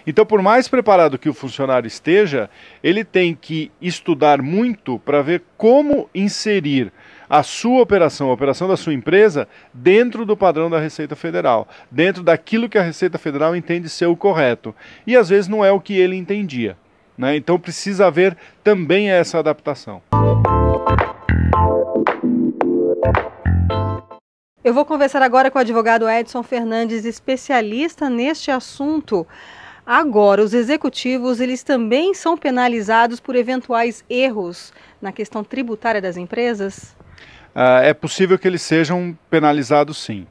Então, por mais preparado que o funcionário esteja, ele tem que estudar muito para ver como inserir a sua operação, a operação da sua empresa, dentro do padrão da Receita Federal, dentro daquilo que a Receita Federal entende ser o correto. E às vezes não é o que ele entendia, né? Então precisa haver também essa adaptação. Eu vou conversar agora com o advogado Edson Fernandes, especialista neste assunto. Agora, os executivos, eles também são penalizados por eventuais erros na questão tributária das empresas? É possível que eles sejam penalizados, sim.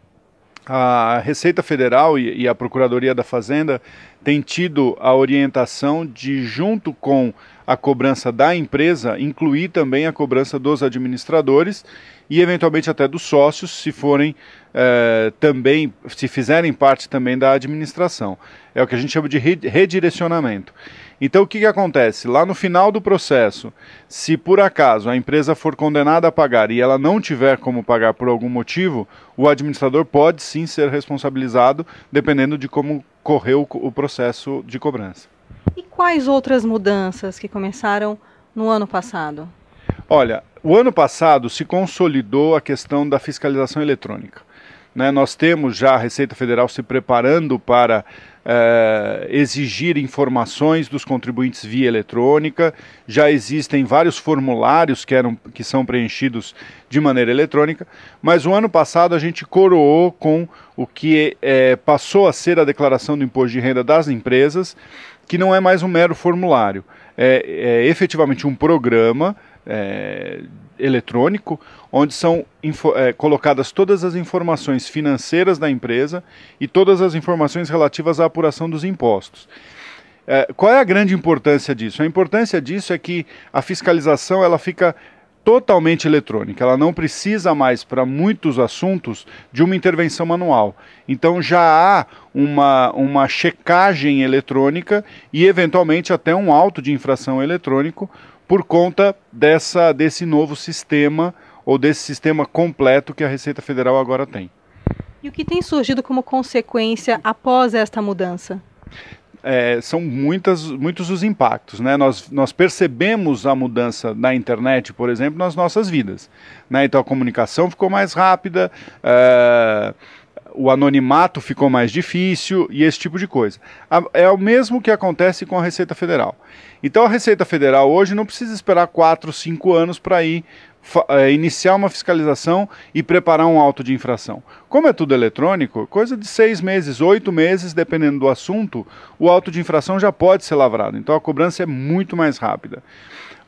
A Receita Federal e a Procuradoria da Fazenda têm tido a orientação de, junto com a cobrança da empresa, incluir também a cobrança dos administradores e eventualmente até dos sócios, se forem também, se fizerem parte também da administração. É o que a gente chama de redirecionamento. Então o que acontece? Lá no final do processo, se por acaso a empresa for condenada a pagar e ela não tiver como pagar por algum motivo, o administrador pode sim ser responsabilizado, dependendo de como correu o processo de cobrança. E quais outras mudanças que começaram no ano passado? Olha, o ano passado se consolidou a questão da fiscalização eletrônica, né? Nós temos já a Receita Federal se preparando para exigir informações dos contribuintes via eletrônica. Já existem vários formulários que são preenchidos de maneira eletrônica, mas o ano passado a gente coroou com o que passou a ser a declaração do imposto de renda das empresas, que não é mais um mero formulário, é efetivamente um programa eletrônico, onde são colocadas todas as informações financeiras da empresa e todas as informações relativas à apuração dos impostos. Qual é a grande importância disso? A importância disso é que a fiscalização ela fica totalmente eletrônica, ela não precisa mais, para muitos assuntos, de uma intervenção manual. Então já há uma checagem eletrônica e eventualmente até um auto de infração eletrônico por conta desse novo sistema, ou desse sistema completo que a Receita Federal agora tem. E o que tem surgido como consequência após esta mudança? São muitos os impactos, né? Nós percebemos a mudança na internet, por exemplo, nas nossas vidas, né? Então a comunicação ficou mais rápida, o anonimato ficou mais difícil e esse tipo de coisa. É o mesmo que acontece com a Receita Federal. Então a Receita Federal hoje não precisa esperar 4, 5 anos para iniciar uma fiscalização e preparar um auto de infração. Como é tudo eletrônico, coisa de 6 meses, 8 meses, dependendo do assunto, o auto de infração já pode ser lavrado. Então a cobrança é muito mais rápida.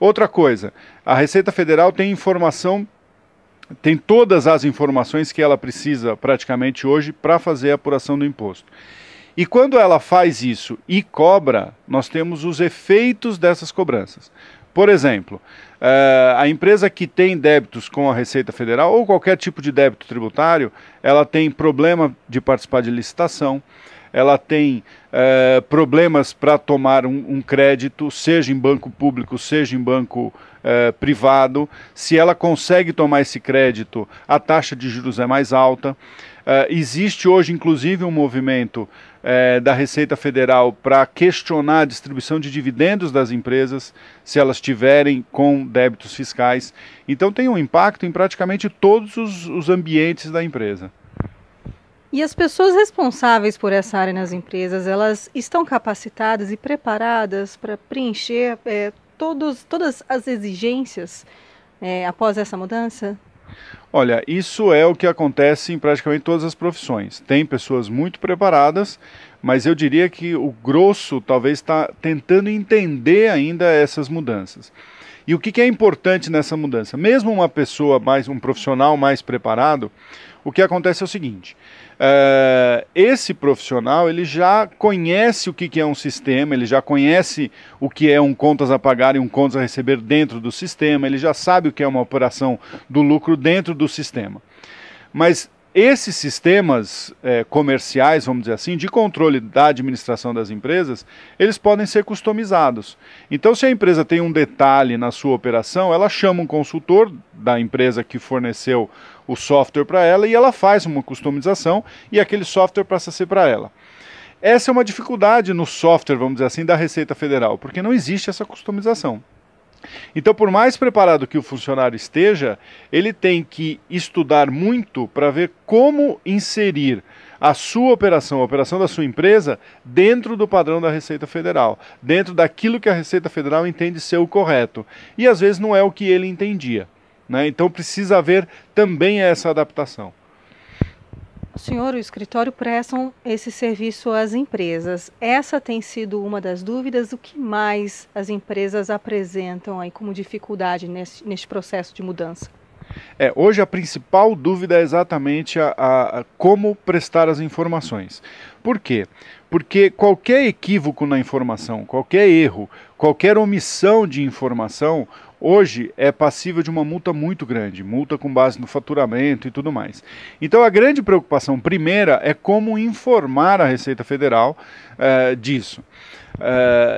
Outra coisa, a Receita Federal tem todas as informações que ela precisa praticamente hoje para fazer a apuração do imposto. E quando ela faz isso e cobra, nós temos os efeitos dessas cobranças. Por exemplo, a empresa que tem débitos com a Receita Federal ou qualquer tipo de débito tributário, ela tem problema de participar de licitação, ela tem problemas para tomar um crédito, seja em banco público, seja em banco privado. Se ela consegue tomar esse crédito, a taxa de juros é mais alta. Existe hoje, inclusive, um movimento da Receita Federal para questionar a distribuição de dividendos das empresas, se elas tiverem com débitos fiscais. Então tem um impacto em praticamente todos os ambientes da empresa. E as pessoas responsáveis por essa área nas empresas, elas estão capacitadas e preparadas para preencher todas as exigências após essa mudança? Olha, isso é o que acontece em praticamente todas as profissões. Tem pessoas muito preparadas, mas eu diria que o grosso talvez está tentando entender ainda essas mudanças. E o que é importante nessa mudança? Mesmo uma pessoa um profissional mais preparado, o que acontece é o seguinte: esse profissional ele já conhece o que é um sistema, ele já conhece o que é um contas a pagar e um contas a receber dentro do sistema, ele já sabe o que é uma operação do lucro dentro do sistema. Mas esses sistemas comerciais, vamos dizer assim, de controle da administração das empresas, eles podem ser customizados. Então, se a empresa tem um detalhe na sua operação, ela chama um consultor da empresa que forneceu o software para ela e ela faz uma customização e aquele software passa a ser para ela. essa é uma dificuldade no software, vamos dizer assim, da Receita Federal, porque não existe essa customização. Então, por mais preparado que o funcionário esteja, ele tem que estudar muito para ver como inserir a sua operação, a operação da sua empresa, dentro do padrão da Receita Federal, dentro daquilo que a Receita Federal entende ser o correto. E às vezes não é o que ele entendia, né? Então precisa haver também essa adaptação. Senhor, o escritório prestam esse serviço às empresas. Essa tem sido uma das dúvidas. O que mais as empresas apresentam aí como dificuldade neste processo de mudança? Hoje a principal dúvida é exatamente a como prestar as informações. Por quê? Porque qualquer equívoco na informação, qualquer erro, qualquer omissão de informação, hoje é passível de uma multa muito grande, multa com base no faturamento e tudo mais. Então a grande preocupação primeira é como informar a Receita Federal disso.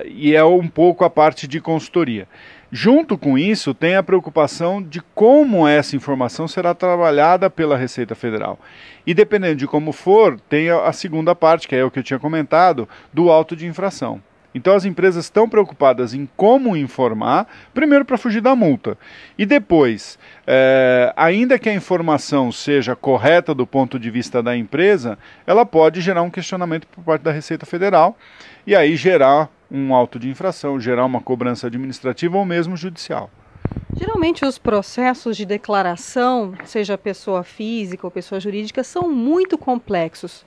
E é um pouco a parte de consultoria. Junto com isso, tem a preocupação de como essa informação será trabalhada pela Receita Federal. E dependendo de como for, tem a segunda parte, que é o que eu tinha comentado, do auto de infração. Então as empresas estão preocupadas em como informar, primeiro para fugir da multa. E depois, ainda que a informação seja correta do ponto de vista da empresa, ela pode gerar um questionamento por parte da Receita Federal e aí gerar um auto de infração, gerar uma cobrança administrativa ou mesmo judicial. Geralmente os processos de declaração, seja pessoa física ou pessoa jurídica, são muito complexos.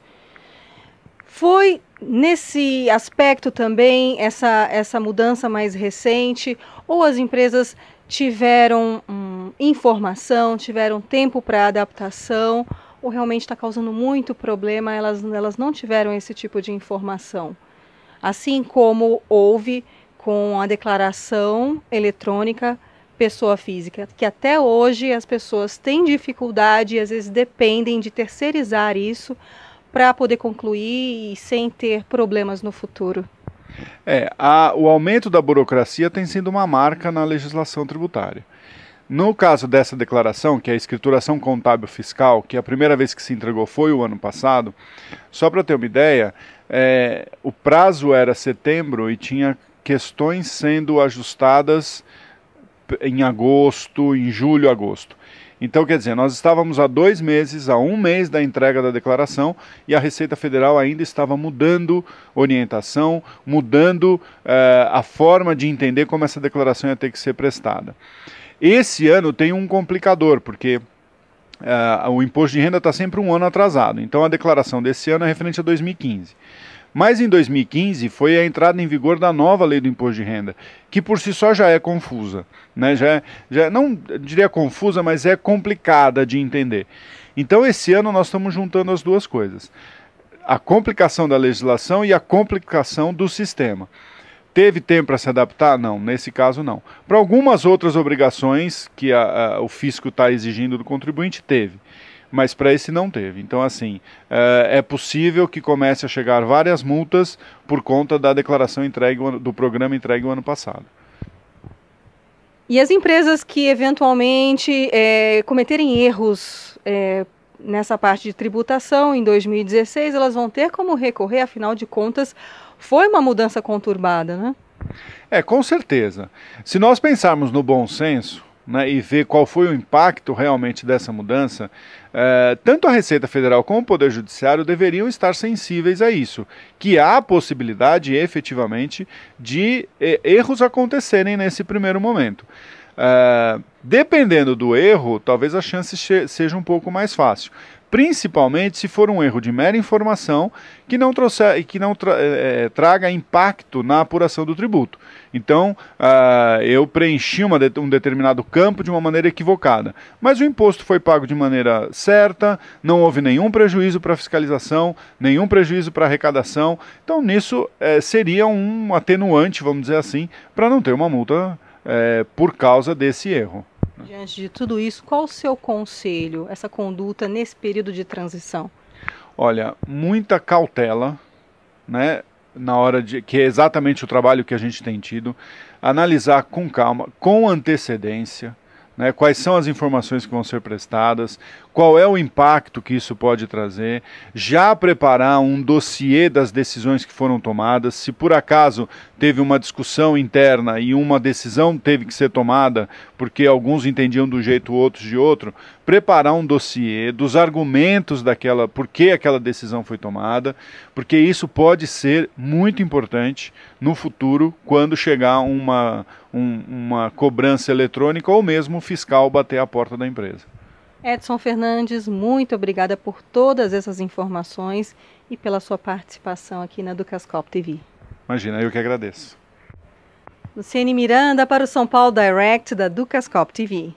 Foi nesse aspecto também essa mudança mais recente, ou as empresas tiveram informação, tiveram tempo para adaptação, ou realmente está causando muito problema, elas não tiveram esse tipo de informação? Assim como houve com a declaração eletrônica pessoa física, que até hoje as pessoas têm dificuldade e às vezes dependem de terceirizar isso para poder concluir e sem ter problemas no futuro. O aumento da burocracia tem sido uma marca na legislação tributária. No caso dessa declaração, que é a escrituração contábil fiscal, que a primeira vez que se entregou foi o ano passado, só para ter uma ideia, o prazo era setembro e tinha questões sendo ajustadas em agosto, em julho, agosto. Então, quer dizer, nós estávamos há 2 meses, há 1 mês da entrega da declaração e a Receita Federal ainda estava mudando orientação, mudando a forma de entender como essa declaração ia ter que ser prestada. Esse ano tem um complicador, porque o imposto de renda está sempre 1 ano atrasado. Então a declaração desse ano é referente a 2015. Mas em 2015 foi a entrada em vigor da nova lei do imposto de renda, que por si só já é confusa, né? Não diria confusa, mas é complicada de entender. Então esse ano nós estamos juntando as duas coisas. A complicação da legislação e a complicação do sistema. Teve tempo para se adaptar? Não, nesse caso não. Para algumas outras obrigações que o fisco está exigindo do contribuinte, teve. Mas para esse não teve. Então, assim, é possível que comece a chegar várias multas por conta da declaração entregue, do programa entregue o ano passado. E as empresas que eventualmente cometerem erros nessa parte de tributação em 2016, elas vão ter como recorrer, afinal de contas, foi uma mudança conturbada, né? Com certeza. Se nós pensarmos no bom senso, né, e ver qual foi o impacto realmente dessa mudança, tanto a Receita Federal como o Poder Judiciário deveriam estar sensíveis a isso, que há a possibilidade, efetivamente, de erros acontecerem nesse primeiro momento. Dependendo do erro, talvez a chance seja um pouco mais fácil. Principalmente se for um erro de mera informação que não traga impacto na apuração do tributo. Então, eu preenchi um determinado campo de uma maneira equivocada, mas o imposto foi pago de maneira certa, não houve nenhum prejuízo para a fiscalização, nenhum prejuízo para a arrecadação. Então, nisso seria um atenuante, vamos dizer assim, para não ter uma multa por causa desse erro. Diante de tudo isso, qual o seu conselho, essa conduta nesse período de transição? Olha, muita cautela, né, na hora que é exatamente o trabalho que a gente tem tido, analisar com calma, com antecedência, né, quais são as informações que vão ser prestadas, qual é o impacto que isso pode trazer, já preparar um dossiê das decisões que foram tomadas. Se por acaso teve uma discussão interna e uma decisão teve que ser tomada porque alguns entendiam de um jeito, outros de outro, preparar um dossiê dos argumentos daquela, por que aquela decisão foi tomada, porque isso pode ser muito importante no futuro quando chegar uma cobrança eletrônica ou mesmo fiscal bater a porta da empresa. Edson Fernandes, muito obrigada por todas essas informações e pela sua participação aqui na Ducascope TV. Imagina, eu que agradeço. Luciene Miranda para o São Paulo Direct da Ducascope TV.